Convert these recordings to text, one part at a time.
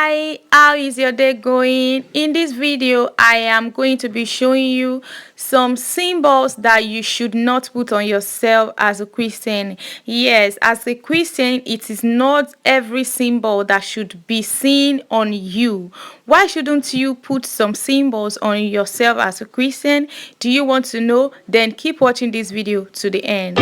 Hi, how is your day going? In this video I am going to be showing you some symbols that you should not put on yourself as a Christian. Yes, as a Christian, it is not every symbol that should be seen on you. Why shouldn't you put some symbols on yourself as a Christian? Do you want to know? Then keep watching this video to the end.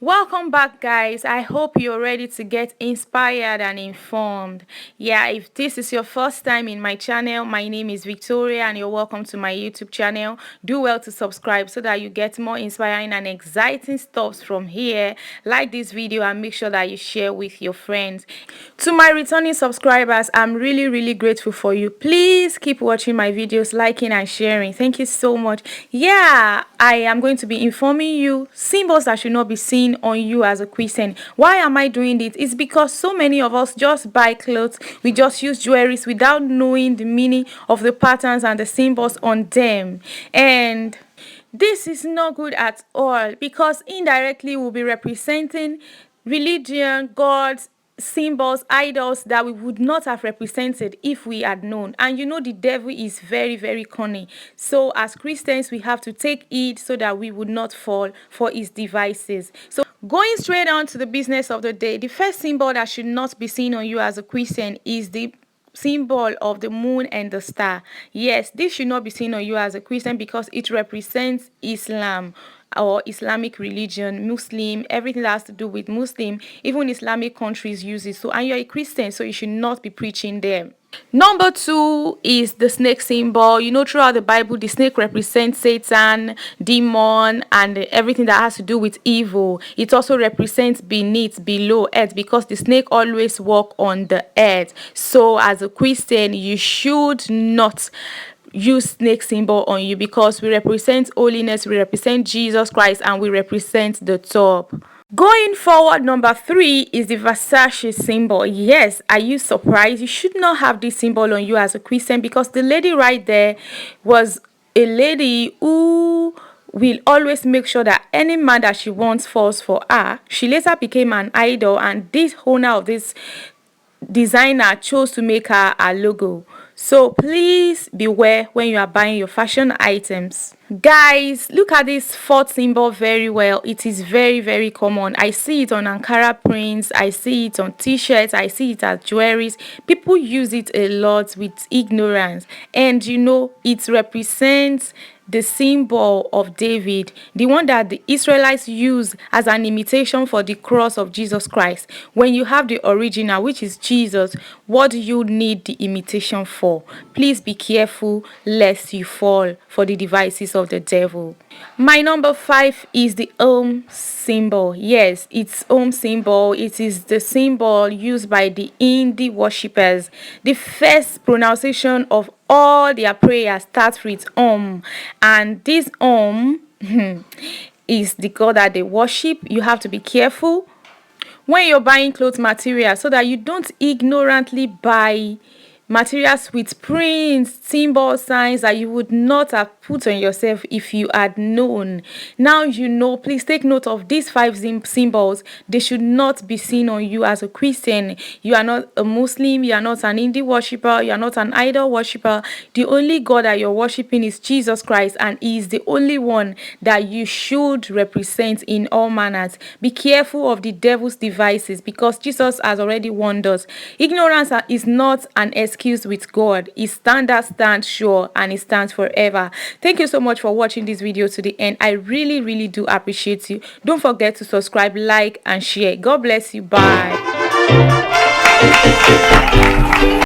Welcome back, guys. I hope you're ready to get inspired and informed. Yeah, if this is your first time in my channel, my name is Victoria and you're welcome to my YouTube channel. Do well to subscribe so that you get more inspiring and exciting stuff from here. Like this video and make sure that you share with your friends. To my returning subscribers, I'm really grateful for you. Please keep watching my videos, liking and sharing. Thank you so much. Yeah, I am going to be informing you symbols that should not be seen on you as a Christian. Why am I doing this? It's because so many of us just buy clothes, we just use jewelries without knowing the meaning of the patterns and the symbols on them. And this is not good at all, because indirectly we'll be representing religion, gods, symbols, idols that we would not have represented if we had known. And you know, the devil is very cunning. So as Christians, we have to take heed so that we would not fall for his devices. So going straight on to the business of the day, the first symbol that should not be seen on you as a Christian is the symbol of the moon and the star. Yes, this should not be seen on you as a Christian because it represents Islam or Islamic religion, Muslim, everything that has to do with Muslim. Even Islamic countries use it. So, and you're a Christian, so you should not be preaching them. Number 2 is the snake symbol. You know, throughout the Bible, the snake represents Satan, demon, and everything that has to do with evil. It also represents beneath, below earth, because the snake always walk on the earth. So as a Christian, you should not use snake symbol on you, because we represent holiness, we represent Jesus Christ, and we represent the top. Going forward, number 3 is the Versace symbol. Yes, are you surprised? You should not have this symbol on you as a Christian, because the lady right there was a lady who will always make sure that any man that she wants falls for her. She later became an idol, and this owner of this designer chose to make her a logo. So please beware when you are buying your fashion items. Guys, look at this 4th symbol very well. It is very common. I see it on Ankara prints, I see it on t-shirts, I see it as jewelries. People use it a lot with ignorance, and you know, it represents the symbol of David, the one that the Israelites use as an imitation for the cross of Jesus Christ. When you have the original, which is Jesus, what do you need the imitation for? Please be careful lest you fall for the devices of the devil. My number 5 is the symbol. Yes, it's symbol. It is the symbol used by the Hindu worshippers. The first pronunciation of all their prayers starts with and this is the god that they worship. You have to be careful when you're buying clothes material, so that you don't ignorantly buy materials with prints, symbols, signs that you would not have put on yourself if you had known. Now you know. Please take note of these 5 symbols. They should not be seen on you as a Christian. You are not a Muslim, you are not an Hindu worshiper, you are not an idol worshiper. The only God that you're worshiping is Jesus Christ, and he is the only one that you should represent in all manners. Be careful of the devil's devices, because Jesus has already warned us. Ignorance is not an excuse with God. His standard stands sure, and it stands forever. Thank you so much for watching this video to the end. I really do appreciate you. Don't forget to subscribe, like and share. God bless you. Bye.